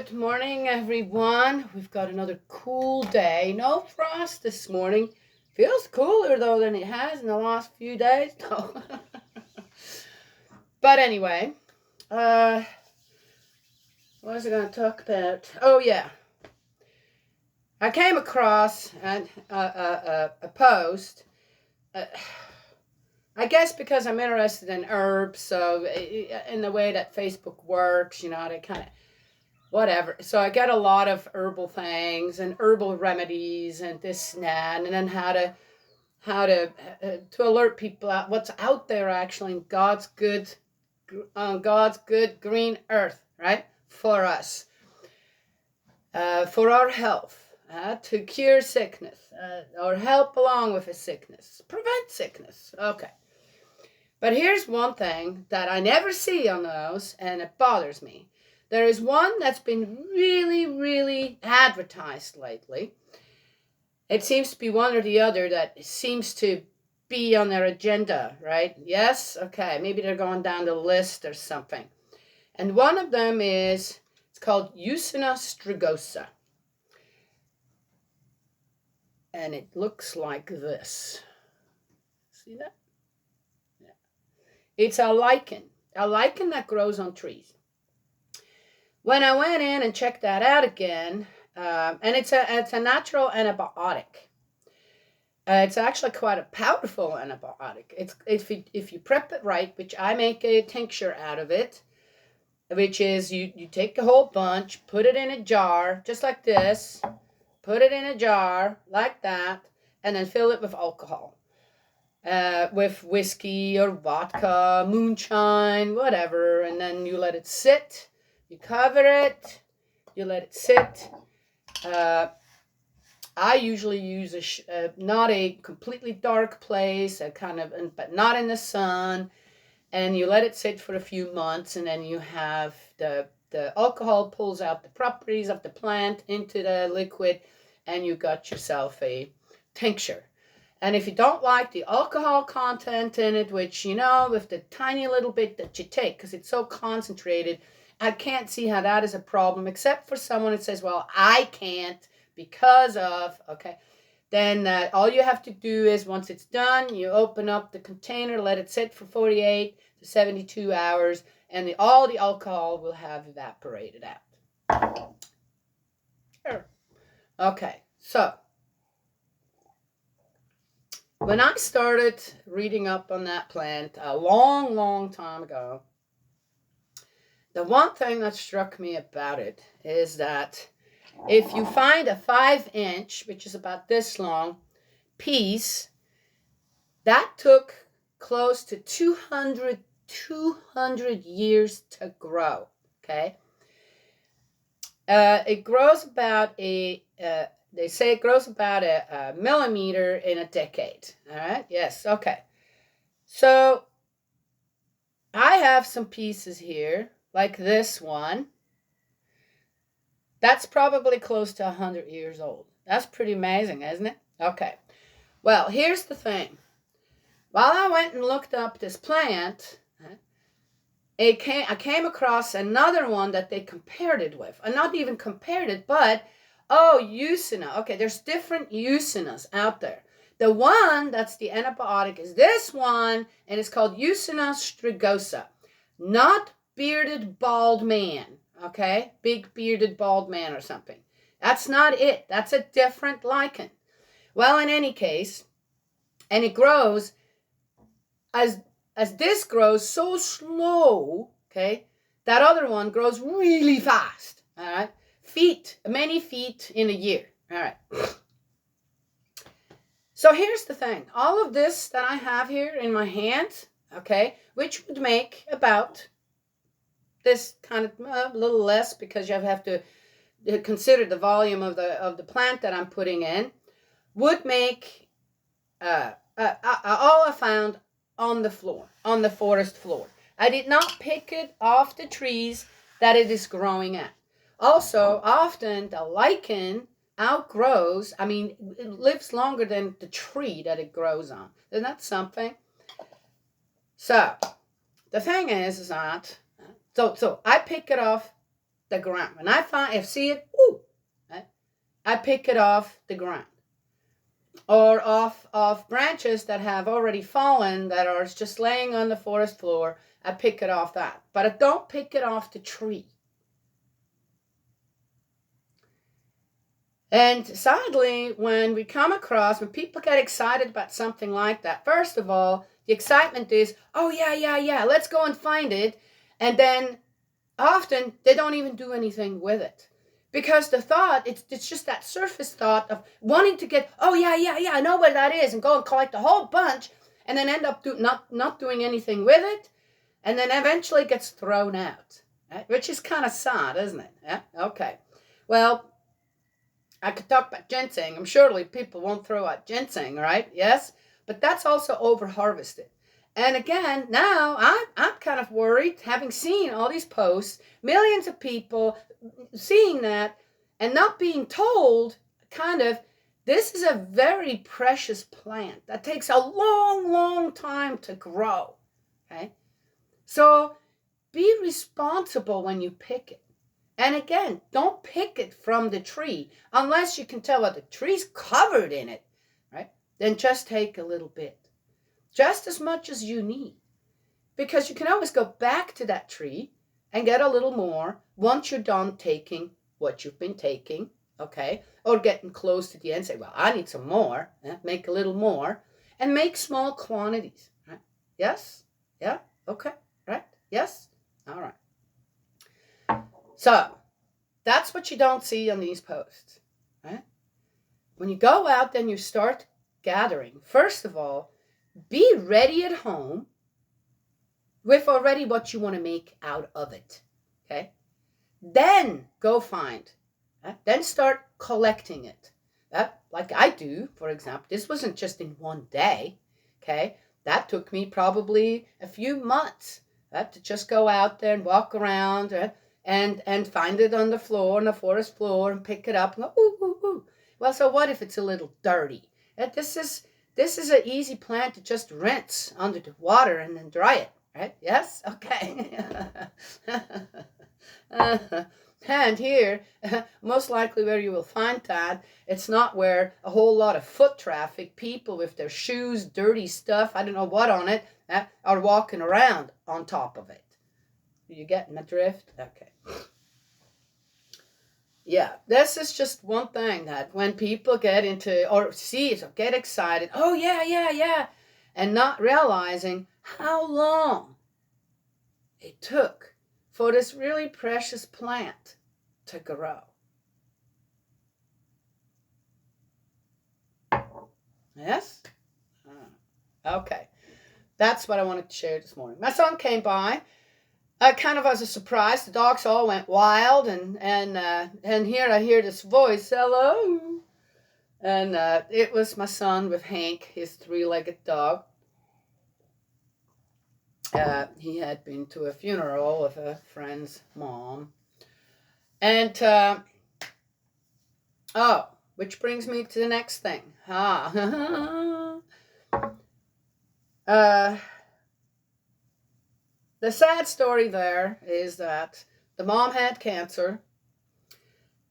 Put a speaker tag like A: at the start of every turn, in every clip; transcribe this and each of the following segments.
A: Good morning, everyone. We've got another cool day. No frost this morning. Feels cooler, though, than it has in the last few days. No. But anyway, what was I going to talk about? Oh, yeah. I came across a post. I guess because I'm interested in herbs, so in the way that Facebook works, they kind of whatever. So I get a lot of herbal things and herbal remedies and this and that, and then how to alert people out what's out there actually in God's good green earth, right, for us, for our health, to cure sickness, or help along with a sickness, prevent sickness. Okay. But here's one thing that I never see on those, and it bothers me. There is one that's been really, really advertised lately. It seems to be one or the other that seems to be on their agenda, right? Yes? Okay, maybe they're going down the list or something. And one of them it's called Usina strigosa. And it looks like this. See that? Yeah. It's a lichen that grows on trees. When I went in and checked that out again, and it's a natural antibiotic. It's actually quite a powerful antibiotic. It's if you prep it right, which I make a tincture out of it, which is you take a whole bunch, put it in a jar, just like this, put it in a jar like that, and then fill it with alcohol, with whiskey or vodka, moonshine, whatever, and then you let it sit. You cover it, you let it sit. I usually use not a completely dark place, but not in the sun, and you let it sit for a few months, and then you have the alcohol pulls out the properties of the plant into the liquid, and you got yourself a tincture. And if you don't like the alcohol content in it, which, with the tiny little bit that you take, because it's so concentrated, I can't see how that is a problem, except for someone that says, well, I can't because of, okay. Then all you have to do is, once it's done, you open up the container, let it sit for 48 to 72 hours, and all the alcohol will have evaporated out. Sure. Okay, so when I started reading up on that plant a long, long time ago, the one thing that struck me about it is that if you find a 5-inch, which is about this long, piece, that took close to 200 years to grow, okay? It grows about they say it grows about a millimeter in a decade, all right? Yes, okay. So I have some pieces here, like this one. That's probably close to 100 years old. That's pretty amazing, isn't it? Okay. Well, here's the thing. While I went and looked up this plant, I came across another one that they compared it with. And not even compared it, but, Usina. Okay, there's different Usinas out there. The one that's the antibiotic is this one, and it's called Usina strigosa. Not bearded bald man, okay? Big bearded bald man or something. That's not it. That's a different lichen. Well, in any case, and it grows, as this grows so slow, okay, that other one grows really fast, all right? Many feet in a year, all right? So here's the thing. All of this that I have here in my hand, okay, which would make about this kind of a little less, because you have to consider the volume of the plant that I'm putting in, would make all I found on the floor, on the forest floor. I did not pick it off the trees that it is growing at. Also, often the lichen outgrows, it lives longer than the tree that it grows on. Isn't that something? So, the thing is that, so I pick it off the ground. When I see it, ooh, I pick it off the ground. Or off branches that have already fallen, that are just laying on the forest floor, I pick it off that. But I don't pick it off the tree. And sadly, when people get excited about something like that, first of all, the excitement is, oh, yeah, let's go and find it. And then often they don't even do anything with it. Because the thought, it's just that surface thought of wanting to get, oh, yeah, I know where that is, and go and collect a whole bunch, and then end up not doing anything with it, and then eventually gets thrown out, right? Which is kind of sad, isn't it? Yeah? Okay. Well, I could talk about ginseng. I'm surely people won't throw out ginseng, right? Yes? But that's also over-harvested. And again, now I'm kind of worried, having seen all these posts, millions of people seeing that and not being told, this is a very precious plant that takes a long, long time to grow. Okay? So be responsible when you pick it. And again, don't pick it from the tree unless you can tell that the tree's covered in it, right? Then just take a little bit, just as much as you need, because you can always go back to that tree and get a little more once you're done taking what you've been taking, okay? Or getting close to the end, say, well, I need some more, make a little more, and make small quantities, right? Yes? Yeah? Okay, right? Yes? All right. So, that's what you don't see on these posts, right? When you go out, then you start gathering. First of all, be ready at home with already what you want to make out of it, okay? Then go find, then start collecting it. Like I do, for example, this wasn't just in one day, okay? That took me probably a few months to just go out there and walk around, and find it on the floor, on the forest floor, and pick it up and go, ooh. Well, so what if it's a little dirty? This is an easy plant to just rinse under the water and then dry it, right? Yes? Okay. And here, most likely where you will find that, it's not where a whole lot of foot traffic, people with their shoes, dirty stuff, I don't know what on it, are walking around on top of it. Are you getting the drift? Okay. Yeah, this is just one thing that when people get into, or see it, or get excited, oh yeah, and not realizing how long it took for this really precious plant to grow. Yes? Okay. That's what I wanted to share this morning. My son came by. Kind of as a surprise, the dogs all went wild, and here I hear this voice, hello, and it was my son with Hank, his three-legged dog. He had been to a funeral of a friend's mom, and which brings me to the next thing. The sad story there is that the mom had cancer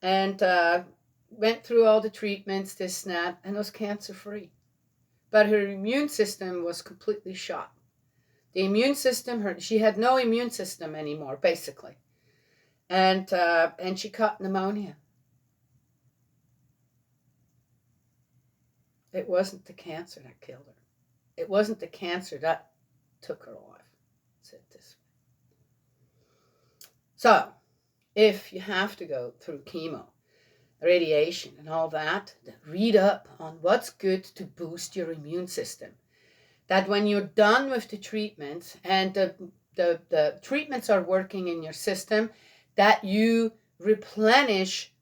A: and went through all the treatments, this and that, and was cancer-free. But her immune system was completely shot. The immune system, she had no immune system anymore, basically. And she caught pneumonia. It wasn't the cancer that killed her. It wasn't the cancer that took her life. It this way. So, if you have to go through chemo, radiation, and all that, then read up on what's good to boost your immune system. That when you're done with the treatments and the treatments are working in your system, that you replenish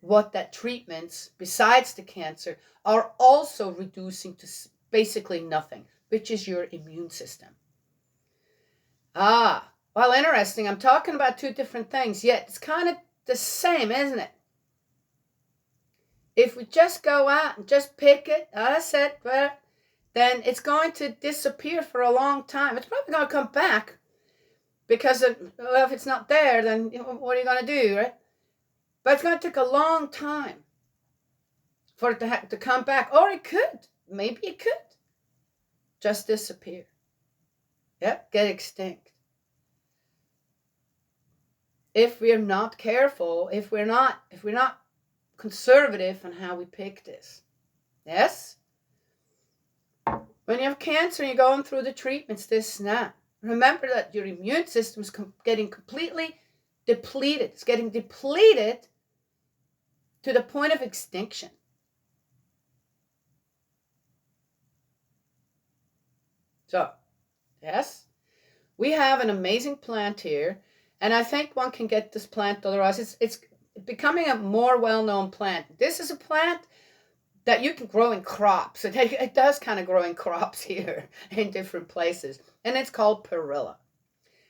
A: what that treatments, besides the cancer, are also reducing to basically nothing, which is your immune system. Well, interesting. I'm talking about two different things, yet it's kind of the same, isn't it? If we just go out and just pick it, that's it, then it's going to disappear for a long time. It's probably going to come back, Because if it's not there, then what are you going to do, right? But it's going to take a long time for it to come back. Or it could. Maybe it could just disappear. Yep, get extinct. If we're not careful, if we're not conservative on how we pick this. Yes? When you have cancer and you're going through the treatments, this and that, remember that your immune system is getting completely depleted. It's getting depleted to the point of extinction. So, yes, we have an amazing plant here, and I think one can get this plant, otherwise it's becoming a more well-known plant. This is a plant that you can grow in crops. It does kind of grow in crops here in different places, and it's called perilla.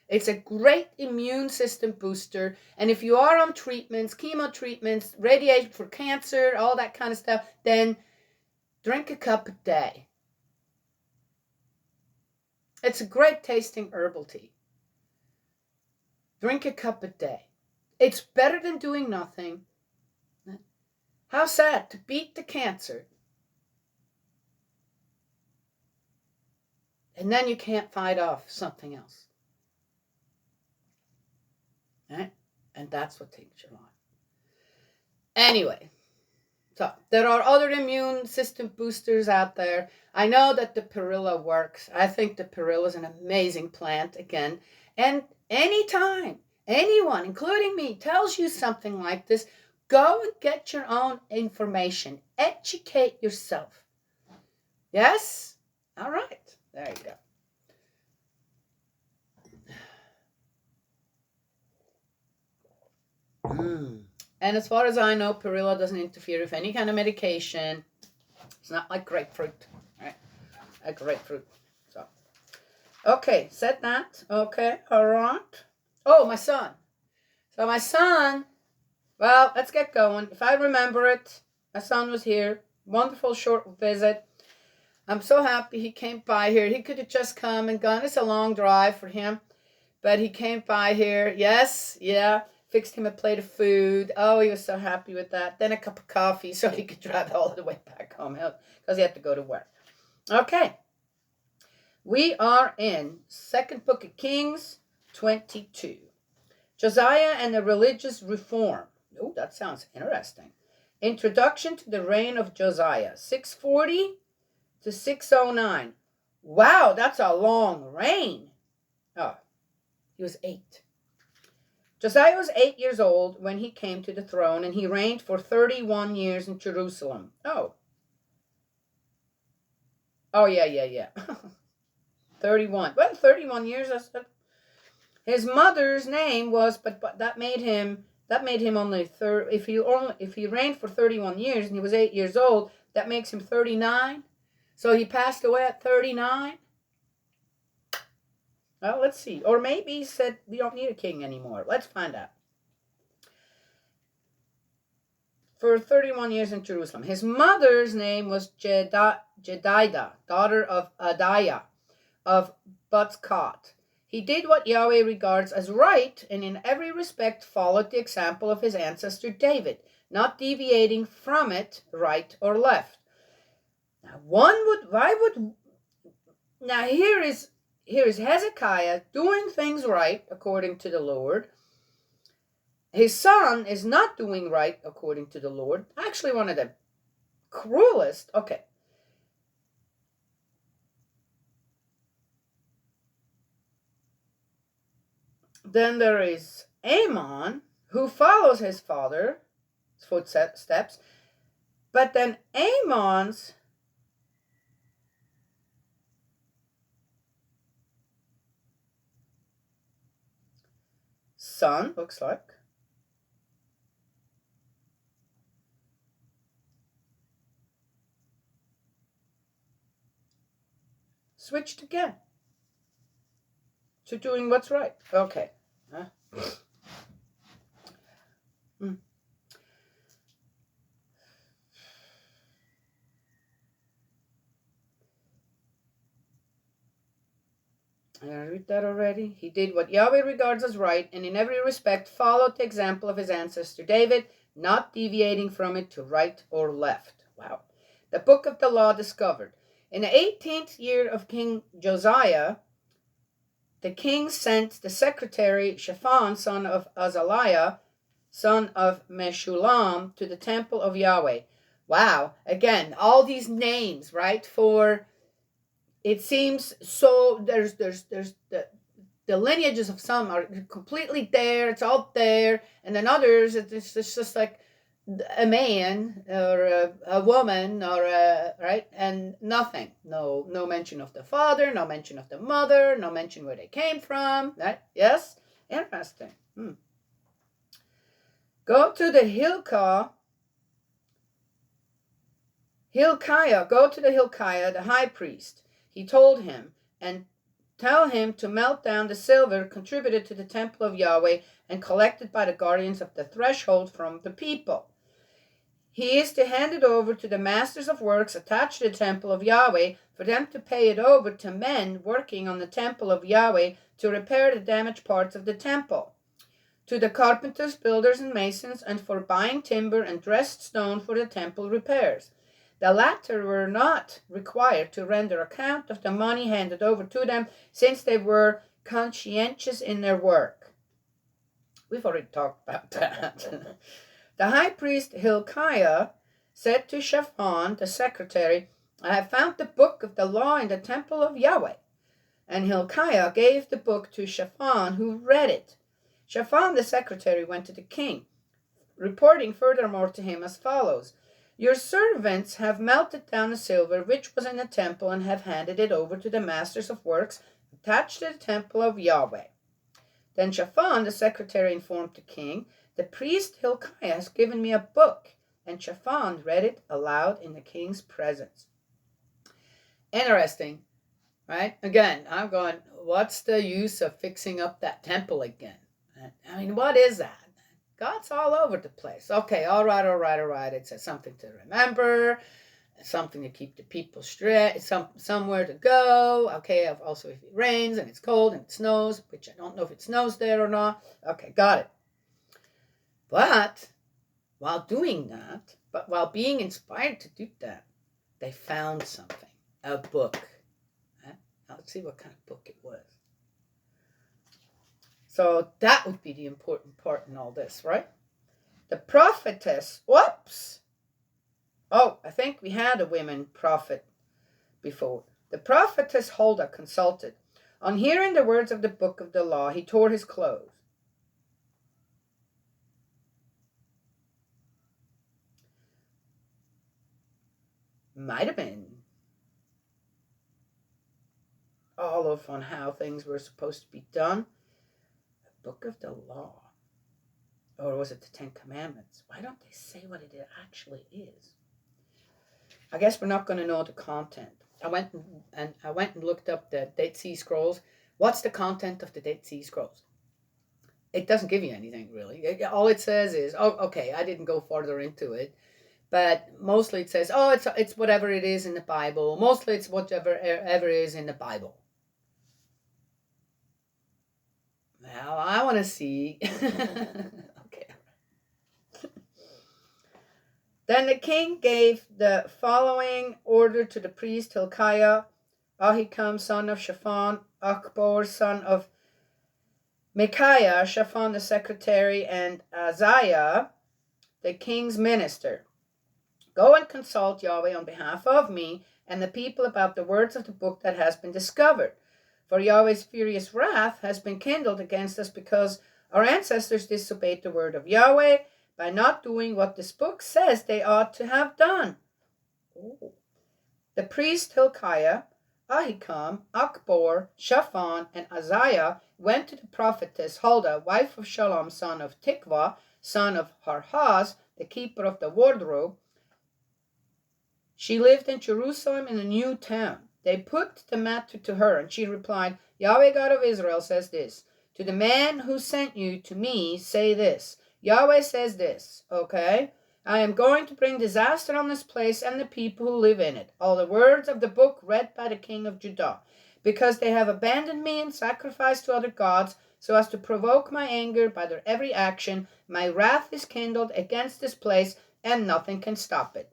A: It's a great immune system booster, and if you are on treatments, chemo treatments, radiation for cancer, all that kind of stuff, then drink a cup a day. It's a great tasting herbal tea. Drink a cup a day. It's better than doing nothing. How sad to beat the cancer, and then you can't fight off something else. Right? And that's what takes your life. Anyway, so there are other immune system boosters out there. I know that the perilla works. I think the perilla is an amazing plant again. And anytime anyone, including me, tells you something like this, go and get your own information. Educate yourself. Yes? All right. There you go. And as far as I know, perilla doesn't interfere with any kind of medication. It's not like grapefruit, right? A grapefruit. So, okay, said that. Okay, all right. Oh, my son. So my son, well, let's get going. If I remember it, my son was here. Wonderful short visit. I'm so happy he came by here. He could have just come and gone. It's a long drive for him, but he came by here. Yes, yeah. Fixed him a plate of food. Oh, he was so happy with that. Then a cup of coffee so he could drive all the way back home because he had to go to work. Okay. We are in 2nd Book of Kings 22. Josiah and the Religious Reform. Oh, that sounds interesting. Introduction to the reign of Josiah, 640 to 609. Wow, that's a long reign. Oh, he was 8. Josiah was 8 years old when he came to the throne, and he reigned for 31 years in Jerusalem. Oh, yeah. 31. Well, 31 years. His mother's name was, but that made him only third. If he reigned for 31 years and he was 8 years old, that makes him 39. So he passed away at 39. Well, let's see. Or maybe he said, we don't need a king anymore. Let's find out. For 31 years in Jerusalem. His mother's name was Jedidah, daughter of Adiah of Butzkot. He did what Yahweh regards as right, and in every respect followed the example of his ancestor David, not deviating from it right or left. Now here is Hezekiah doing things right according to the Lord. His son is not doing right according to the Lord. Actually, one of the cruelest. Okay. Then there is Amon, who follows his father's footsteps. But then Amon's son, looks like, switched again to doing what's right. Okay. I read that already. He did what Yahweh regards as right, and in every respect followed the example of his ancestor David, not deviating from it to right or left. Wow. The book of the law discovered. In the 18th year of King Josiah, the king sent the secretary Shaphan, son of Azaliah, son of Meshulam, to the temple of Yahweh. Wow. Again, all these names, right? For it seems so there's the lineages of some are completely there, it's all there, and then others it's just like a man or a woman or right, and nothing, no mention of the father, no mention of the mother, no mention where they came from, right? Yes, interesting. Go to the Hilkiah, go to the Hilkiah, the high priest. He told him, and tell him to melt down the silver contributed to the temple of Yahweh and collected by the guardians of the threshold from the people. He is to hand it over to the masters of works attached to the temple of Yahweh for them to pay it over to men working on the temple of Yahweh to repair the damaged parts of the temple, to the carpenters, builders, and masons, and for buying timber and dressed stone for the temple repairs. The latter were not required to render account of the money handed over to them, since they were conscientious in their work. We've already talked about that. The high priest Hilkiah said to Shaphan, the secretary, I have found the book of the law in the temple of Yahweh. And Hilkiah gave the book to Shaphan, who read it. Shaphan, the secretary, went to the king, reporting furthermore to him as follows. Your servants have melted down the silver which was in the temple and have handed it over to the masters of works attached to the temple of Yahweh. Then Shaphan, the secretary, informed the king, the priest Hilkiah has given me a book, and Shaphan read it aloud in the king's presence. Interesting, right? Again, I'm going, what's the use of fixing up that temple again? I mean, what is that? God's all over the place. Okay, all right. It's something to remember, something to keep the people straight, somewhere to go. Okay, also if it rains and it's cold and it snows, which I don't know if it snows there or not. Okay, got it. But while doing that, while being inspired to do that, they found something, a book. Now let's see what kind of book it was. So that would be the important part in all this, right? The prophetess, whoops. Oh, I think we had a women prophet before. The prophetess Huldah consulted. On hearing the words of the book of the law, he tore his clothes. Might have been all of on how things were supposed to be done. The book of the law. Or was it the Ten Commandments? Why don't they say what it actually is? I guess we're not going to know the content. I went and looked up the Dead Sea Scrolls. What's the content of the Dead Sea Scrolls? It doesn't give you anything, really. All it says is, oh, okay, I didn't go further into it, but mostly it says, oh, it's whatever it is in the Bible. Mostly it's whatever is in the Bible. Well, I want to see. Okay. Then the king gave the following order to the priest Hilkiah, Ahikam, son of Shaphan, Akbor, son of Micaiah, Shaphan the secretary, and Azariah, the king's minister. Go and consult Yahweh on behalf of me and the people about the words of the book that has been discovered. For Yahweh's furious wrath has been kindled against us because our ancestors disobeyed the word of Yahweh by not doing what this book says they ought to have done. Ooh. The priest Hilkiah, Ahikam, Akbor, Shaphan, and Azariah went to the prophetess Huldah, wife of Shalom, son of Tikvah, son of Harhaz, the keeper of the wardrobe. She lived in Jerusalem in a new town. They put the matter to her, and she replied, Yahweh God of Israel says this, to the man who sent you to me, say this. Yahweh says this, okay? I am going to bring disaster on this place and the people who live in it. All the words of the book read by the king of Judah. because they have abandoned me and sacrificed to other gods, so as to provoke my anger by their every action. My wrath is kindled against this place, and nothing can stop it.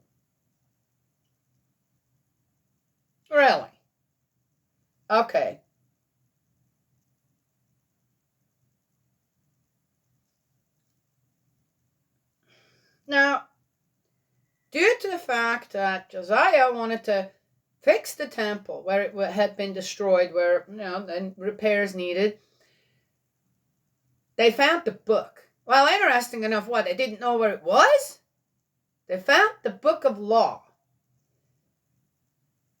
A: Really? Okay. Now, due to the fact that Josiah wanted to fix the temple where it had been destroyed, where, and repairs needed, they found the book. Well, interesting enough, what? They didn't know where it was? They found the book of law.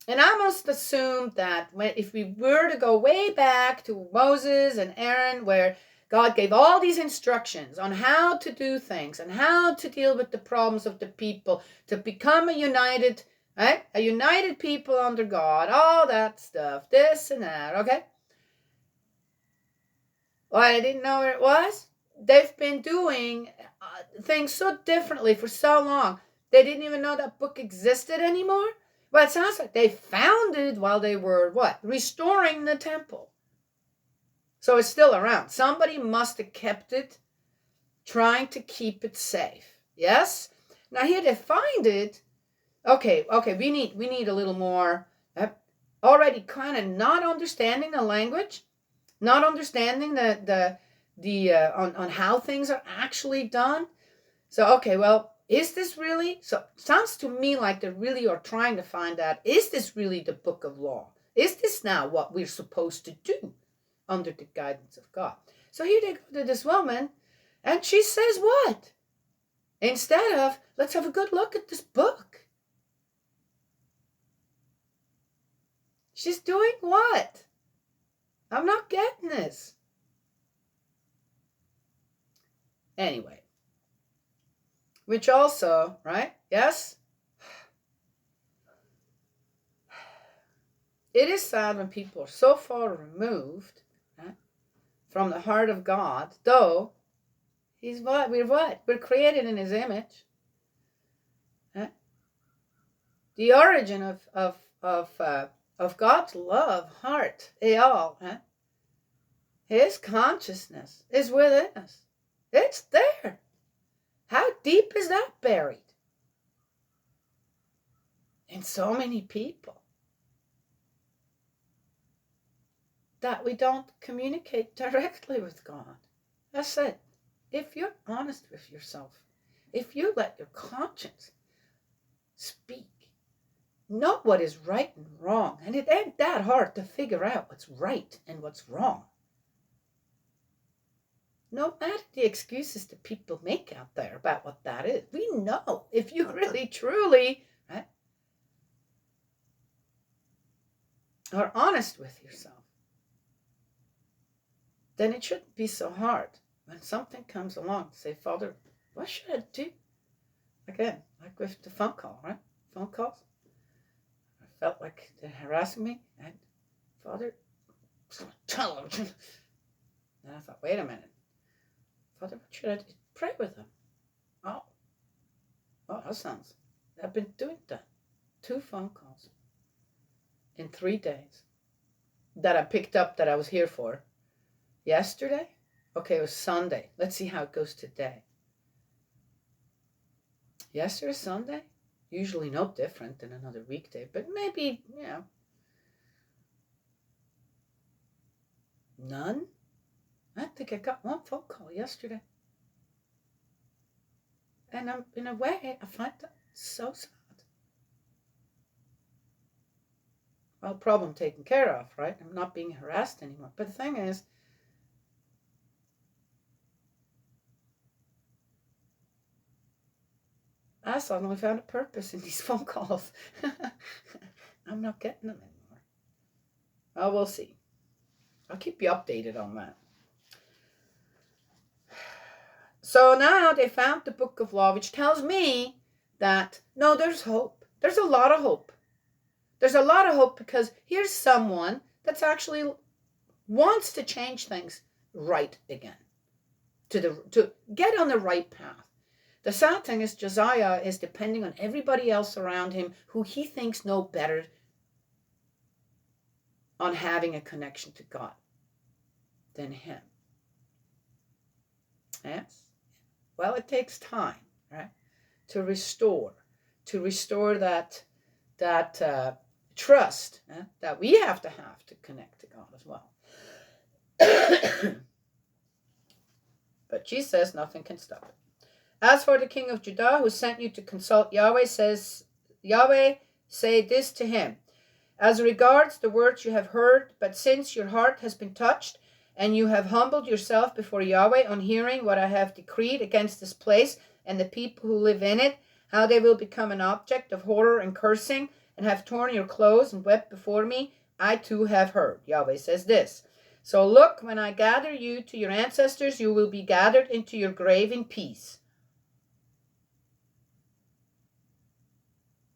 A: And I must assume that if we were to go way back to Moses and Aaron, where God gave all these instructions on how to do things and how to deal with the problems of the people, to become a united people under God, all that stuff, this and that, okay? Why I didn't know where it was? They've been doing things so differently for so long. They didn't even know that book existed anymore. Well, it sounds like they found it while they were, restoring the temple. So it's still around. Somebody must have kept it, trying to keep it safe. Yes? Now here they find it. Okay, we need a little more. Already kind of not understanding the language, not understanding on how things are actually done. So, okay, well, is this really? So sounds to me like they really are trying to find out, is this really the book of law? Is this now what we're supposed to do under the guidance of God? So here they go to this woman, and she says what? Instead of, let's have a good look at this book. She's doing what? I'm not getting this. Anyway. Which also, right? Yes? It is sad when people are so far removed, right, from the heart of God, though He's what? We're created in His image. Right? The origin of God's love, heart, all, right? His consciousness is within us. It's there. How deep is that buried? In so many people. That we don't communicate directly with God. That's it. If you're honest with yourself, if you let your conscience speak, know what is right and wrong, and it ain't that hard to figure out what's right and what's wrong. No matter the excuses that people make out there about what that is, we know if you really, truly, right, are honest with yourself, then it shouldn't be so hard when something comes along. Say, Father, what should I do? Again, like with the phone call, right? Phone calls. I felt like they're harassing me, and Father, tell them. And I thought, wait a minute. Father, what should I do? Pray with them. Oh, that sounds. I've been doing that. 2 phone calls in 3 days that I picked up that I was here for. Yesterday? Okay, it was Sunday. Let's see how it goes today. Yesterday, Sunday? Usually no different than another weekday, but maybe, none. I think I got 1 phone call yesterday. And in a way, I find that so sad. Well, problem taken care of, right? I'm not being harassed anymore. But the thing is, I suddenly found a purpose in these phone calls. I'm not getting them anymore. Well, we'll see. I'll keep you updated on that. So now they found the book of law, which tells me that, no, there's hope. There's a lot of hope. There's a lot of hope because here's someone that's actually wants to change things right again, to get on the right path. The sad thing is Josiah is depending on everybody else around him who he thinks know better on having a connection to God than him. Yes? Well, it takes time, right? To restore that trust that we have to connect to God as well. But Jesus says nothing can stop it. As for the king of Judah who sent you to consult Yahweh, say this to him. As regards the words you have heard, but since your heart has been touched, and you have humbled yourself before Yahweh on hearing what I have decreed against this place and the people who live in it, how they will become an object of horror and cursing, and have torn your clothes and wept before me, I too have heard. Yahweh says this. So look, when I gather you to your ancestors, you will be gathered into your grave in peace.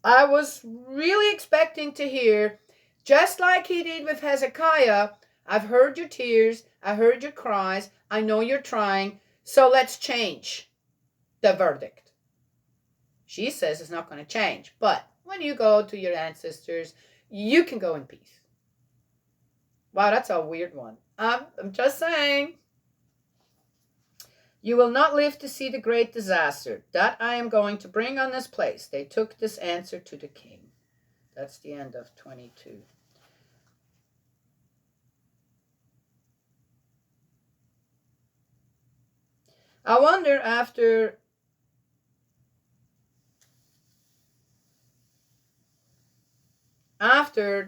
A: I was really expecting to hear, just like he did with Hezekiah, I've heard your tears, I heard your cries, I know you're trying, so let's change the verdict. She says it's not going to change, but when you go to your ancestors, you can go in peace. Wow, that's a weird one. I'm just saying. You will not live to see the great disaster that I am going to bring on this place. They took this answer to the king. That's the end of 22. I wonder after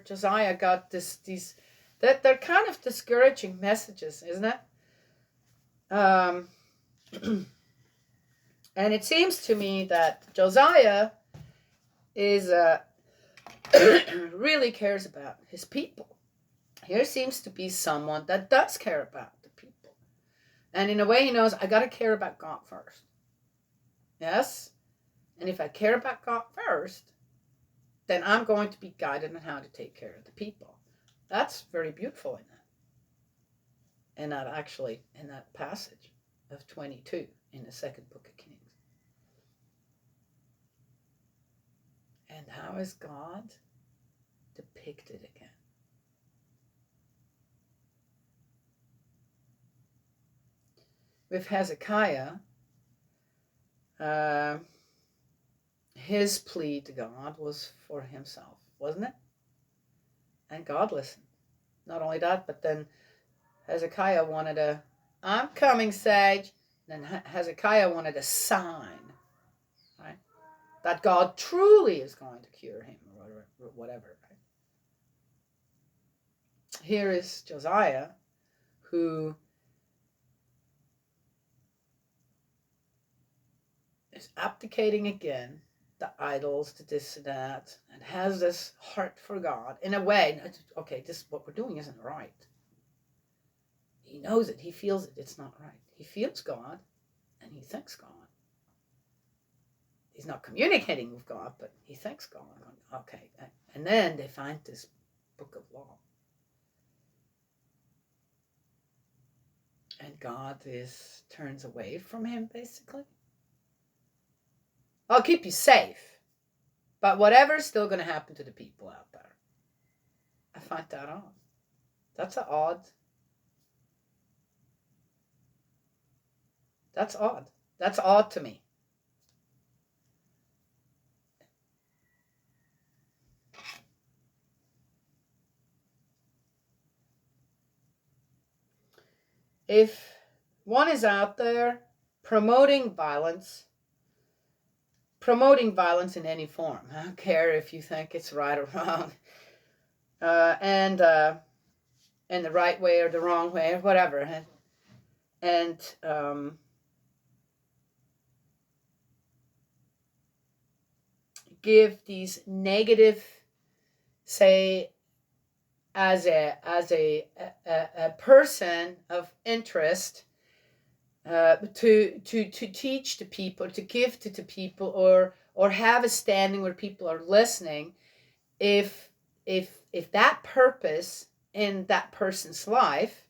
A: Josiah got these that they're kind of discouraging messages, isn't it? And it seems to me that Josiah is really cares about his people. Here seems to be someone that does care about the people. And in a way he knows, I got to care about God first. Yes? And if I care about God first, then I'm going to be guided on how to take care of the people. That's very beautiful in that passage of 22 in the second book of Kings. And how is God depicted again? With Hezekiah, his plea to God was for himself, wasn't it? And God listened. Not only that, but then Hezekiah wanted I'm coming, sage. Then Hezekiah wanted a sign, right? That God truly is going to cure him or whatever, right? Here is Josiah, who is abdicating again, the idols, the this and that, and has this heart for God. In a way, okay, this what we're doing isn't right. He knows it, he feels it, it's not right. He feels God, and he thanks God. He's not communicating with God, but he thanks God. Okay, and then they find this book of law. And God turns away from him, basically. I'll keep you safe, but whatever's still going to happen to the people out there. I find that odd. That's odd. That's odd. That's odd to me. If one is out there promoting violence in any form, I don't care if you think it's right or wrong, and the right way or the wrong way or whatever, and give these negative, say, as a person of interest, to teach the people, to give to the people, or have a standing where people are listening, if that purpose in that person's life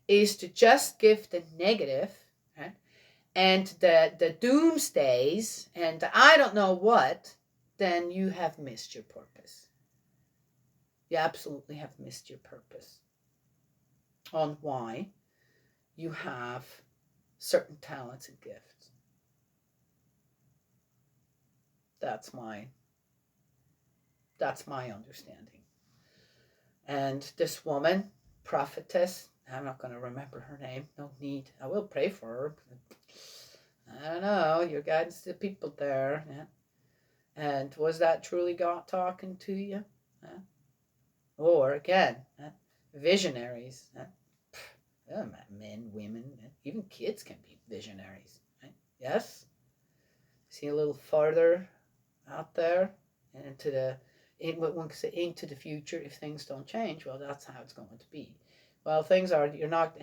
A: is to just give the negative, right, and the doomsdays and I don't know what, then you have missed your purpose. you absolutely have missed your purpose on why you have certain talents and gifts. That's my understanding. And this woman, prophetess, I'm not going to remember her name. No need. I will pray for her. I don't know. Your guidance to the people there. Yeah. And was that truly God talking to you? Yeah. Or again, visionaries. Men, women, even kids can be visionaries. Right? Yes. See a little farther out there into the one could say into the future. If things don't change, well, that's how it's going to be. Well, things are, you're not,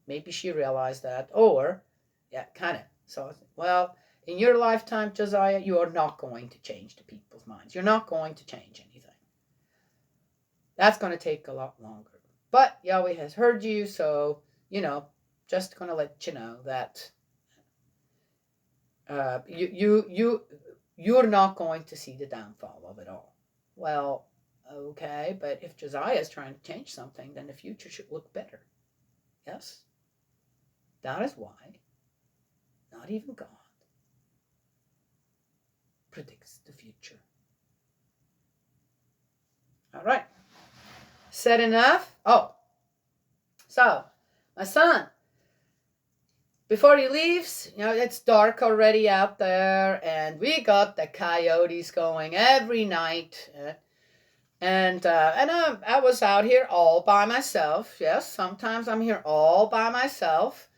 A: maybe she realized that, or yeah, kind of. So, well, in your lifetime, Josiah, you are not going to change the people's minds. You're not going to change anything. That's going to take a lot longer. But Yahweh has heard you, so, just going to let you know that you're not going to see the downfall of it all. Well, okay, but if Josiah is trying to change something, then the future should look better. Yes? That is why not even God predicts the future. All right. Said enough? Oh, so my son, before he leaves, it's dark already out there, and we got the coyotes going every night. And I was out here all by myself. Yes, sometimes I'm here all by myself.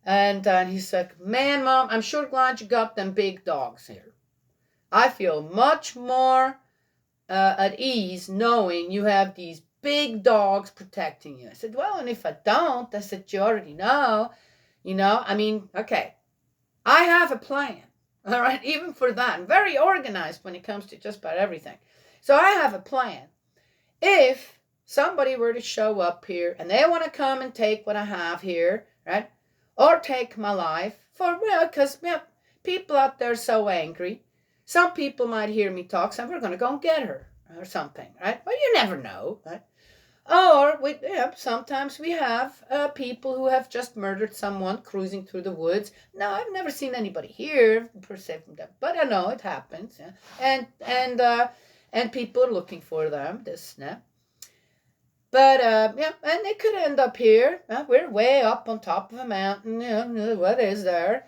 A: And he said, man, Mom, I'm sure glad you got them big dogs here. I feel much more at ease knowing you have these big dogs protecting you. I said, well, and if I don't, I said, you already know. Okay, I have a plan, all right, even for that. I'm very organized when it comes to just about everything. So I have a plan. If somebody were to show up here and they want to come and take what I have here, right, or take my life, because people out there are so angry. Some people might hear me talk, so we're going to go and get her or something, right? Well, you never know, right? Or sometimes we have people who have just murdered someone cruising through the woods. No, I've never seen anybody here per se from that, but I know it happens. Yeah? And people are looking for them. But and they could end up here. We're way up on top of a mountain. What is there?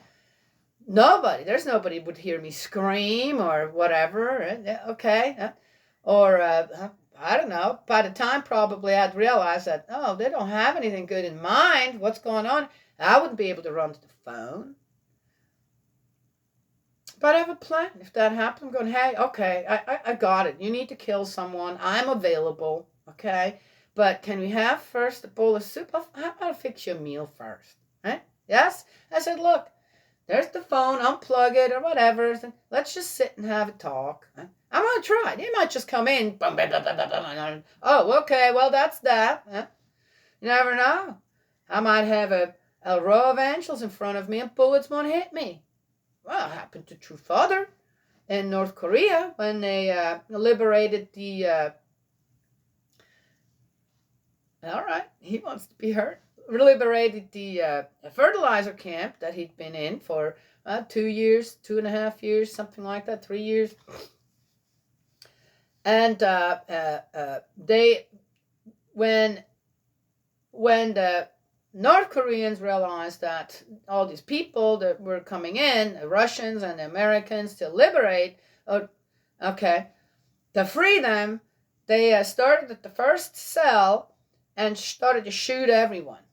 A: There's nobody would hear me scream or whatever. Okay, or I don't know. By the time probably I'd realize that, they don't have anything good in mind. What's going on? I wouldn't be able to run to the phone. But I have a plan. If that happens, I'm going, hey, okay, I got it. You need to kill someone. I'm available, okay? But can we have first a bowl of soup? How about I fix you a meal first? Right? Yes? I said, look, there's the phone. Unplug it or whatever. Let's just sit and have a talk. I'm going to try. They might just come in. Oh, okay, well, that's that. You never know. I might have a row of angels in front of me and bullets won't hit me. Well, it happened to True Father in North Korea when they liberated the... all right, he wants to be heard. Liberated the fertilizer camp that he'd been in for 2 years, 2.5 years, something like that, 3 years. And when the North Koreans realized that all these people that were coming in, the Russians and the Americans, to liberate, to free them, they started at the first cell and started to shoot everyone.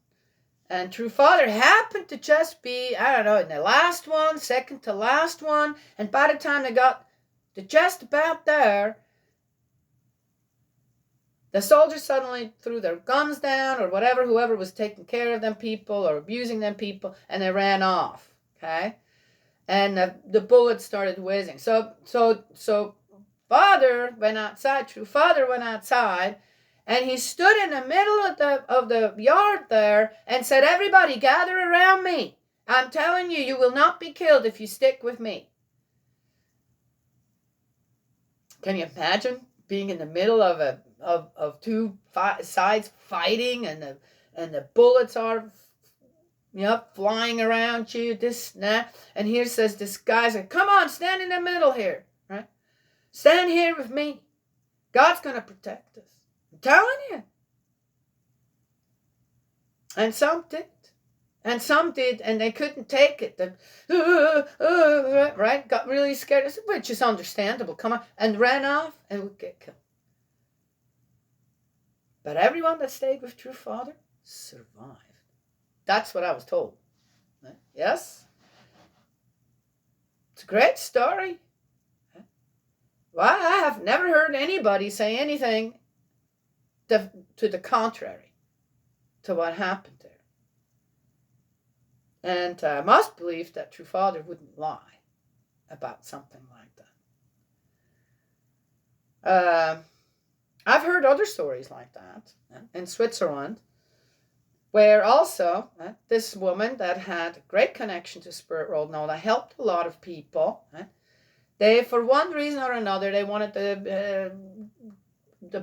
A: And True Father happened to just be, I don't know, in the last one, second to last one. And by the time they got to just about there, the soldiers suddenly threw their guns down or whatever, whoever was taking care of them people or abusing them people, and they ran off, okay? And the bullets started whizzing. So Father went outside, True Father went outside, and he stood in the middle of the yard there and said, everybody gather around me. I'm telling you, you will not be killed if you stick with me. Can you imagine being in the middle of of two sides fighting, and the bullets are flying around you, this and that. And here says this guy said, come on, stand in the middle here, right? Stand here with me. God's going to protect us. I'm telling you. And some did. And some did, and they couldn't take it. Right? Got really scared, which is understandable. Come on. And ran off and would get killed. But everyone that stayed with True Father survived. That's what I was told. Yes? It's a great story. Well, I have never heard anybody say anything to the contrary to what happened there. And I must believe that True Father wouldn't lie about something like that. I've heard other stories like that in Switzerland, where also this woman that had a great connection to spirit world now, that helped a lot of people. They, for one reason or another, they wanted the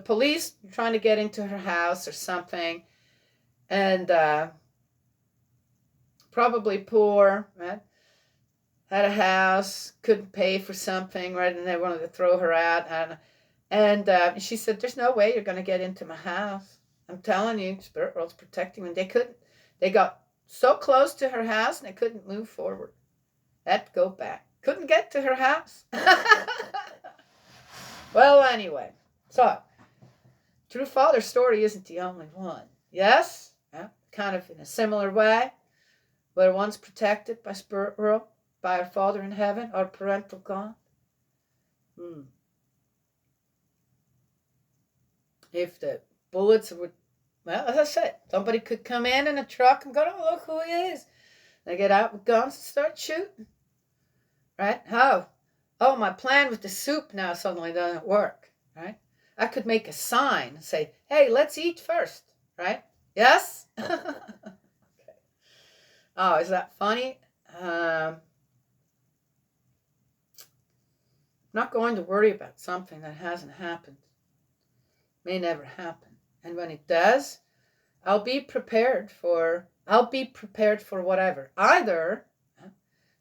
A: police trying to get into her house or something, and probably poor, right? Had a house, couldn't pay for something, right? And they wanted to throw her out, and she said, "There's no way you're going to get into my house. I'm telling you, spirit world's protecting them." They couldn't. They got so close to her house and they couldn't move forward. Had to go back. Couldn't get to her house. Well, anyway, so True Father's story isn't the only one. Yes, kind of in a similar way, where one's protected by spirit world, by our Father in heaven, our parental God. If the bullets would, well, as I said, somebody could come in a truck and go, "Oh, look who he is." They get out with guns and start shooting. Right? How? Oh, my plan with the soup now suddenly doesn't work. Right? I could make a sign and say, "Hey, let's eat first." Right? Yes? Okay. Oh, is that funny? I'm not going to worry about something that hasn't happened. May never happen. And when it does, I'll be prepared for whatever. Either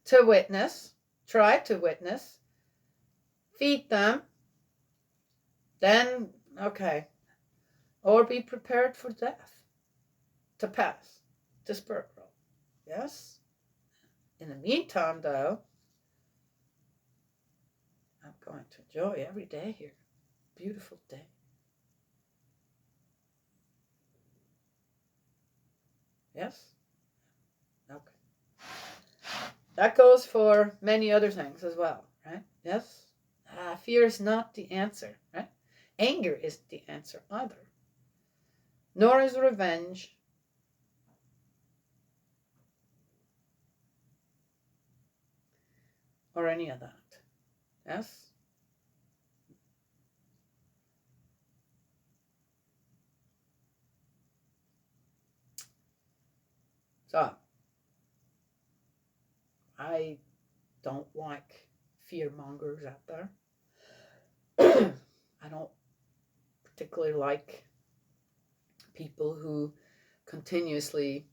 A: to witness, try to witness, feed them, then, okay. Or be prepared for death, to pass, to spirit world. Yes? In the meantime, though, I'm going to enjoy every day here. Beautiful day. Yes? Okay. That goes for many other things as well, right? Yes? Fear is not the answer, right? Anger isn't the answer either. Nor is revenge. Or any of that. Yes? So, I don't like fear mongers out there. I don't particularly like people who continuously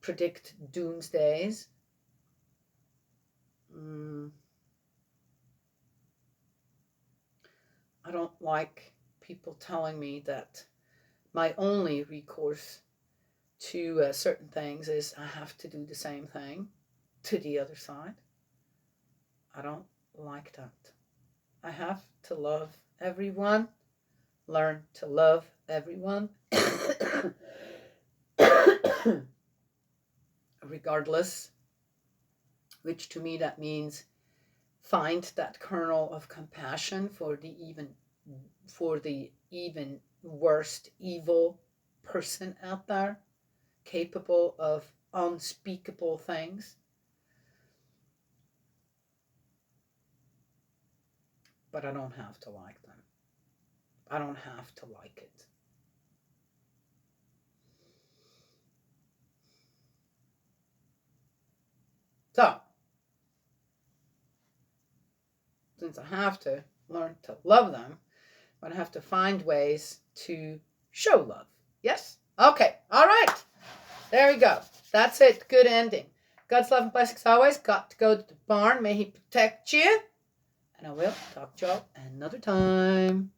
A: predict doomsdays. I don't like people telling me that my only recourse to certain things is I have to do the same thing to the other side. I don't like that. I have to love everyone, learn to love everyone, regardless, which to me that means find that kernel of compassion for the even worst evil person out there, capable of unspeakable things. But I don't have to like them. I don't have to like it. So, since I have to learn to love them, we're going to have to find ways to show love. Yes? Okay. All right. There we go. That's it. Good ending. God's love and blessings always. Got to go to the barn. May he protect you. And I will talk to y'all another time.